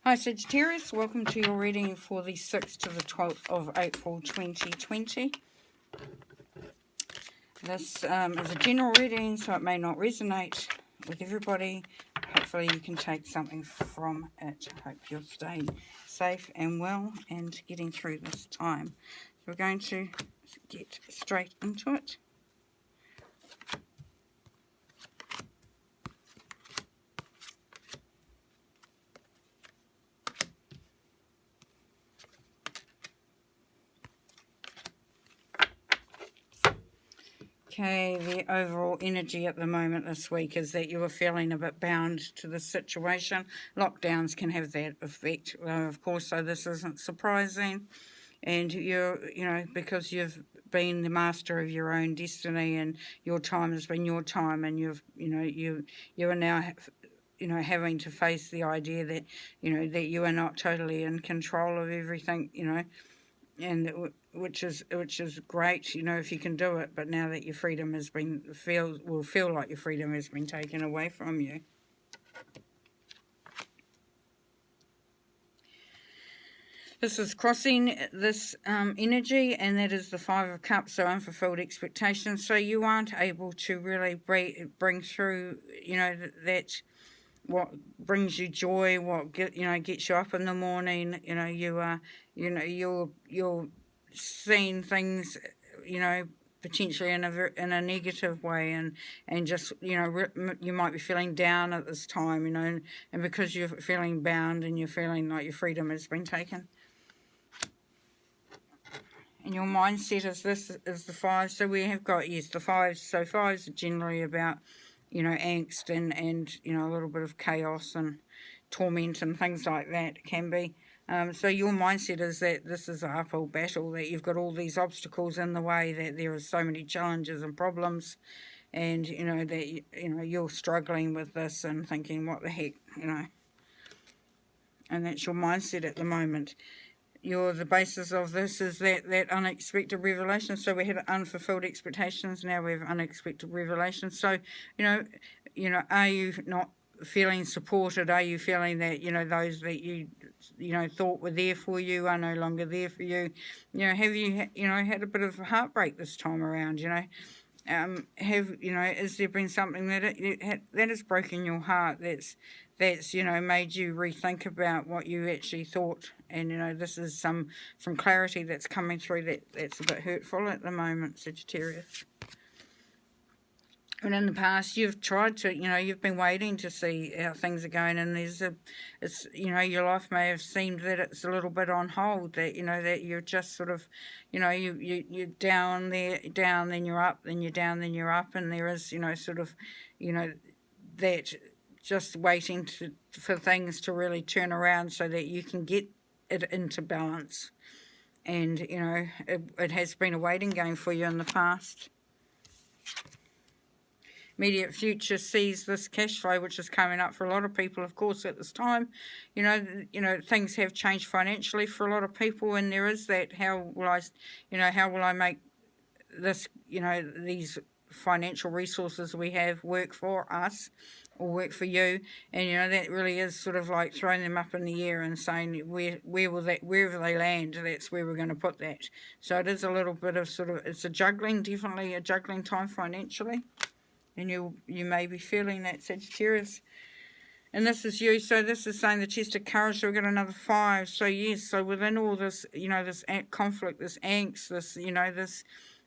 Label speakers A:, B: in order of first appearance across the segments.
A: Hi Sagittarius, welcome to your reading for the 6th to the 12th of April 2020. This is a general reading, so it may not resonate with everybody. Hopefully you can take something from it. Hope you're staying safe and well and getting through this time. So we're going to get straight into it. Okay, the overall energy at the moment this week is that you are feeling a bit bound to the situation. Lockdowns can have that effect, of course, so this isn't surprising. And because you've been the master of your own destiny, and your time has been your time, and you are now having to face the idea that that you are not totally in control of everything, and which is great, if you can do it. But now that your freedom has been will feel like your freedom has been taken away from you. This is crossing this energy, and that is the Five of Cups, so unfulfilled expectations. So you aren't able to really bring through, that what brings you joy, what gets you up in the morning. You're seeing things, potentially in a negative way, and just you might be feeling down at this time, and because you're feeling bound and you're feeling like your freedom has been taken. And your mindset is the five. So we have got, yes, the fives. So fives are generally about, angst and a little bit of chaos and torment and things like that. It can be. So your mindset is that this is an uphill battle, that you've got all these obstacles in the way, that there are so many challenges and problems, and that you're struggling with this and thinking, what the heck, and that's your mindset at the moment. The basis of this is that unexpected revelation. So we had unfulfilled expectations, now we have unexpected revelations. So are you not feeling supported? Are you feeling that those that you thought were there for you are no longer there for you? Have you had a bit of heartbreak this time around? Has there been something that has broken your heart, that's made you rethink about what you actually thought? And this is some clarity that's coming through that's a bit hurtful at the moment, Sagittarius. And in the past, you've tried to, you've been waiting to see how things are going, and your life may have seemed that it's a little bit on hold, that, that you're just sort of, you're down, then you're up, then you're down, then you're up, and there is, that just waiting for things to really turn around so that you can get it into balance. And, it has been a waiting game for you in the past. Immediate future sees this cash flow, which is coming up for a lot of people, of course, at this time. Things have changed financially for a lot of people, and there is that, how will I make this, these financial resources we have work for us or work for you? And that really is sort of like throwing them up in the air and saying, wherever they land, that's where we're going to put that. So it is a little bit of it's definitely a juggling time financially. And you may be feeling that, Sagittarius. And this is you. So this is saying the chest of courage. So we've got another 5. So yes, so within all this, this conflict, this angst, this,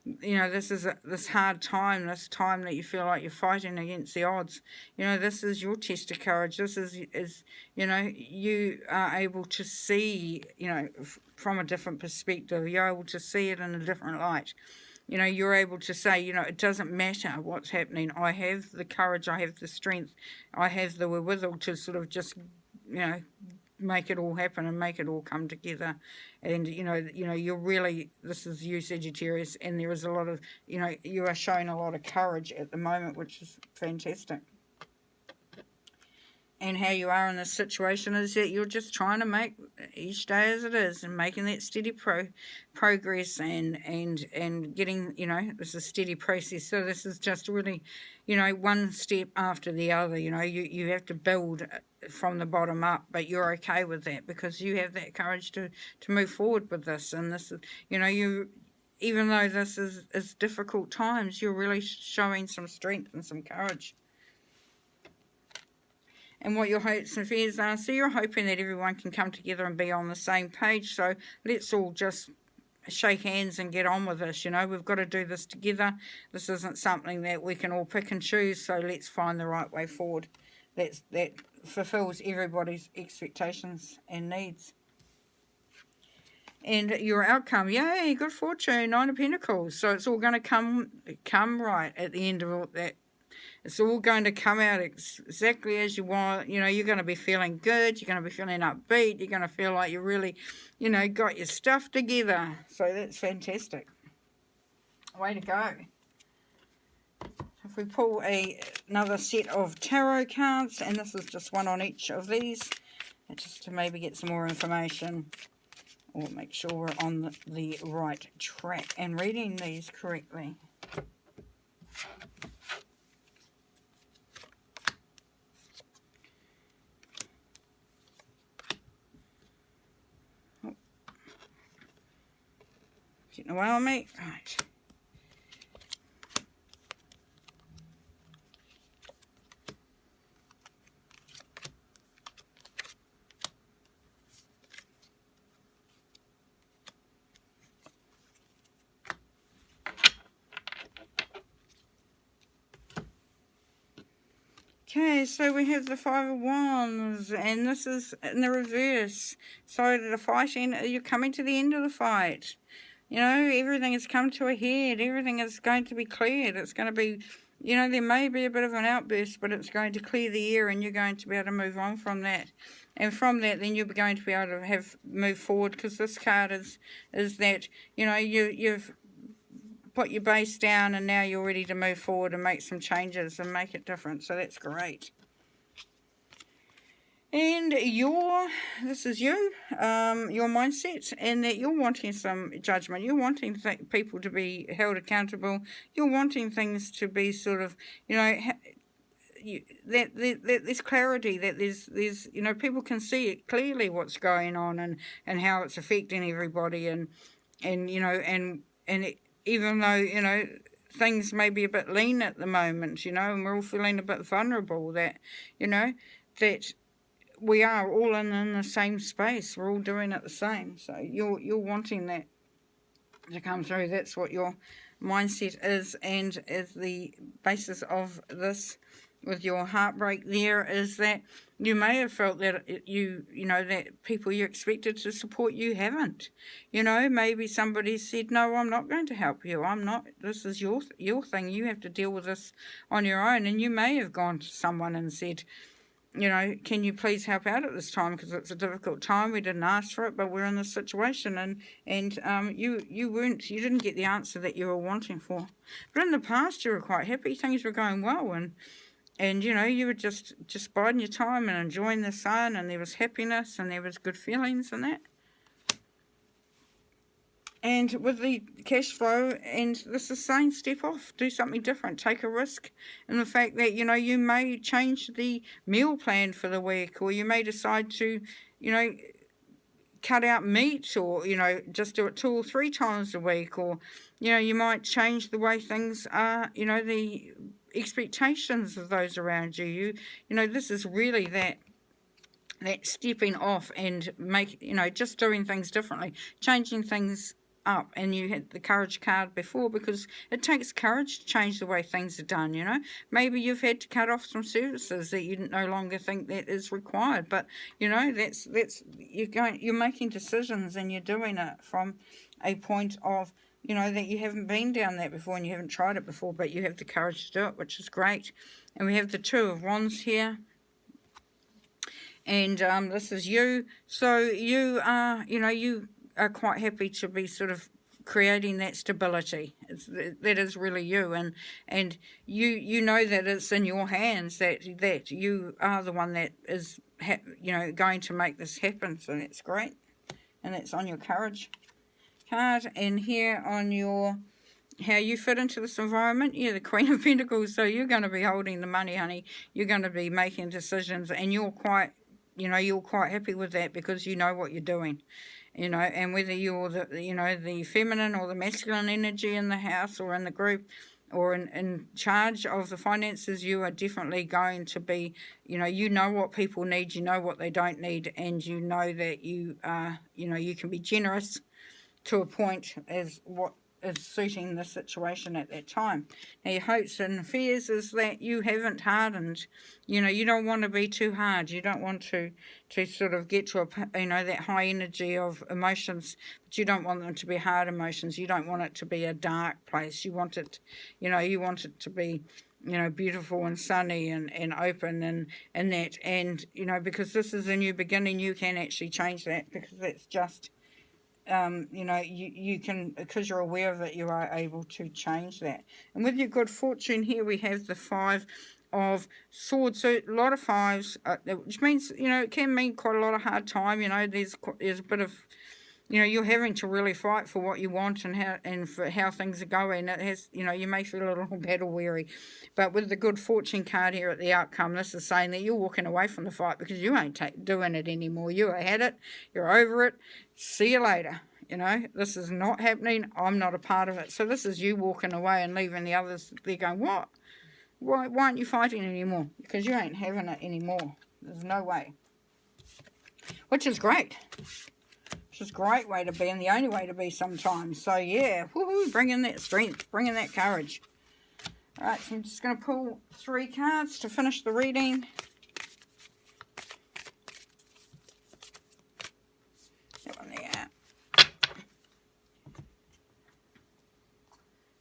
A: this is this hard time, this time that you feel like you're fighting against the odds. This is your test of courage. This is you are able to see, from a different perspective. You're able to see it in a different light. You're able to say, it doesn't matter what's happening. I have the courage, I have the strength, I have the wherewithal to sort of just, make it all happen and make it all come together. And, you're really, this is you, Sagittarius, and there is a lot of, you are showing a lot of courage at the moment, which is fantastic. And how you are in this situation is that you're just trying to make each day as it is, and making that steady progress and getting, this is a steady process. So this is just really, one step after the other. You have to build from the bottom up, but you're okay with that because you have that courage to move forward with this. And this is, you know, you, even though this is difficult times, you're really showing some strength and some courage. And what your hopes and fears are. So you're hoping that everyone can come together and be on the same page. So let's all just shake hands and get on with this. You know, we've got to do this together. This isn't something that we can all pick and choose. So let's find the right way forward that fulfills everybody's expectations and needs. And your outcome, yay, good fortune, 9 of Pentacles. So it's all going to come right at the end of all that. It's all going to come out exactly as you want. You know, you're going to be feeling good. You're going to be feeling upbeat. You're going to feel like you really, you know, got your stuff together. So that's fantastic. Way to go. If we pull another set of tarot cards, and this is just one on each of these, just to maybe get some more information, or make sure we're on the right track and reading these correctly. Getting away on me. Right. Okay, so we have the 5 of Wands, and this is in the reverse. So the fighting, you're coming to the end of the fight. You know, everything has come to a head. Everything is going to be cleared. It's going to be, you know, there may be a bit of an outburst, but it's going to clear the air and you're going to be able to move on from that. And from that, then you're going to be able to move forward, because this card is that, you know, you've put your base down and now you're ready to move forward and make some changes and make it different. So that's great. And this is you, your mindset, and that you're wanting some judgment. You're wanting people to be held accountable. You're wanting things to be sort of, you know, that there's clarity, that there's you know, people can see it clearly what's going on and how it's affecting everybody, and you know, and even though, you know, things may be a bit lean at the moment, you know, and we're all feeling a bit vulnerable, that, you know, that we are all in the same space. We're all doing it the same. So you're wanting that to come through. That's what your mindset is, and as the basis of this with your heartbreak there is that you may have felt that you know, that people you expected to support you haven't. You know, maybe somebody said, no, I'm not going to help you. I'm not. This is your thing. You have to deal with this on your own. And you may have gone to someone and said, you know, can you please help out at this time, because it's a difficult time. We didn't ask for it, but we're in this situation, and you didn't get the answer that you were wanting for. But in the past, you were quite happy. Things were going well, and you know, you were just biding your time and enjoying the sun, and there was happiness and there was good feelings and that. And with the cash flow, and this is saying step off, do something different, take a risk. And the fact that, you know, you may change the meal plan for the week, or you may decide to, you know, cut out meat, or, you know, just do it 2 or 3 times a week, or, you know, you might change the way things are, you know, the expectations of those around you. You know, this is really that stepping off and just doing things differently, changing things up. And you had the courage card before, because it takes courage to change the way things are done. You know, maybe you've had to cut off some services that you no longer think that is required, but you know, that's you're making decisions, and you're doing it from a point of, you know, that you haven't been down that before and you haven't tried it before, but you have the courage to do it, which is great. And we have the 2 of Wands here. And this is you. So you are, you know, you are quite happy to be sort of creating that stability. That is really you, and you know that it's in your hands, that you are the one that is you know, going to make this happen. So that's great, and that's on your courage card. And here on your how you fit into this environment. You're the Queen of Pentacles, so you're going to be holding the money, honey. You're going to be making decisions, and you're quite, you're quite happy with that because you know what you're doing. And whether you're the, the feminine or the masculine energy in the house or in the group or in charge of the finances, you are definitely going to be, you know what people need, you know what they don't need, and you know that you are, you can be generous to a point as what is suiting the situation at that time. Now, your hopes and fears is that you haven't hardened. You don't want to be too hard. You don't want to sort of get to that high energy of emotions, but you don't want them to be hard emotions. You don't want it to be a dark place. You want it, you want it to be, beautiful and sunny and open and that. And, because this is a new beginning, you can actually change that, because that's just, you can, because you're aware of it, you are able to change that. And with your good fortune here, we have the 5 of Swords. So a lot of 5s, which means, it can mean quite a lot of hard time. There's a bit of, you're having to really fight for what you want and for how things are going. It has, you may feel a little battle weary. But with the good fortune card here at the outcome, this is saying that you're walking away from the fight because you ain't doing it anymore. You had it. You're over it. See you later. This is not happening. I'm not a part of it. So this is you walking away and leaving the others. They're going, what? Why aren't you fighting anymore? Because you ain't having it anymore. There's no way. Which is great. Which is a great way to be, and the only way to be sometimes. So yeah, woohoo, bring in that strength, bring in that courage. All right, so I'm just going to pull 3 cards to finish the reading. That one there.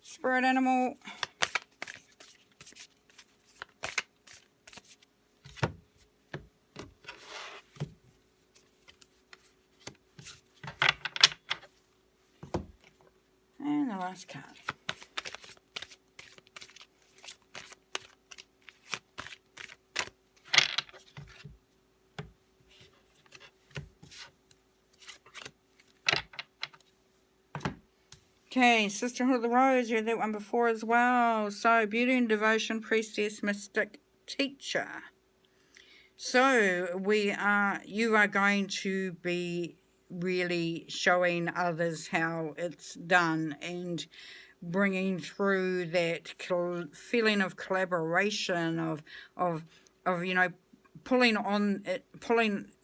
A: Spirit animal. And the last card. Okay, Sisterhood of the Rose, you had that one before as well. So, Beauty and Devotion, Priestess, Mystic, Teacher. So, you are going to be really showing others how it's done and bringing through that feeling of collaboration, of pulling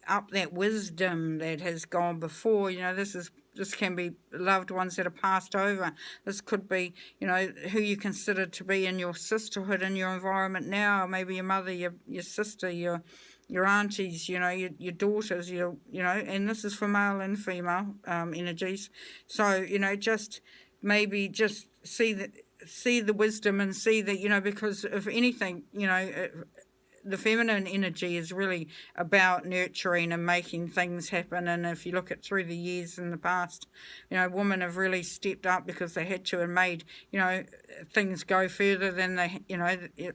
A: up that wisdom that has gone before. This can be loved ones that are passed over. This could be, who you consider to be in your sisterhood, in your environment now. Maybe your mother, your sister, your aunties, your daughters, and this is for male and female energies. So, just maybe just see the wisdom and see that, because if anything, the feminine energy is really about nurturing and making things happen. And if you look at through the years in the past, women have really stepped up because they had to and made, things go further than they,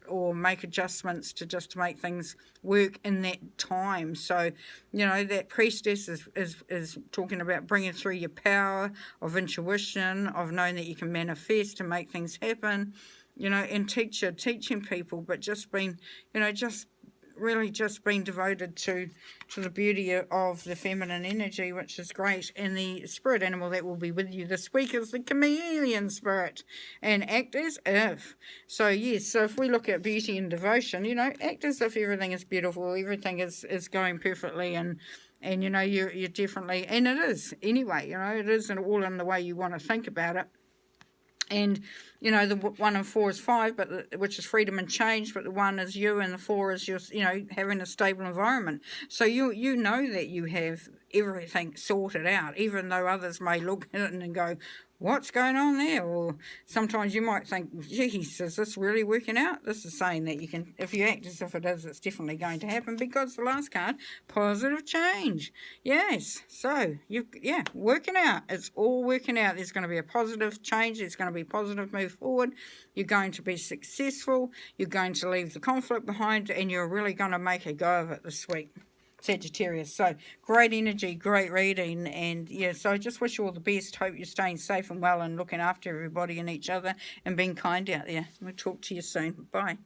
A: or make adjustments to make things work in that time. So, that priestess is talking about bringing through your power of intuition, of knowing that you can manifest and make things happen. And teaching people, but just being, just being devoted to the beauty of the feminine energy, which is great. And the spirit animal that will be with you this week is the chameleon spirit, and act as if. So yes, so if we look at beauty and devotion, act as if everything is beautiful, everything is going perfectly, and you're definitely, and it is anyway, it isn't all in the way you want to think about it. And, the 1 and 4 is 5, which is freedom and change, but the 1 is you, and the 4 is just, having a stable environment. So you know that you have everything sorted out, even though others may look at it and go, what's going on there? Or sometimes you might think, geez, is this really working out? This is saying that you can, if you act as if it is, it's definitely going to happen, because the last card, positive change. Yes, so, working out. It's all working out. There's going to be a positive change. There's going to be a positive move forward. You're going to be successful. You're going to leave the conflict behind, and you're really going to make a go of it this week. Sagittarius. So great energy, great reading, and yeah, so I just wish you all the best. Hope you're staying safe and well and looking after everybody and each other and being kind out there. We'll talk to you soon. Bye.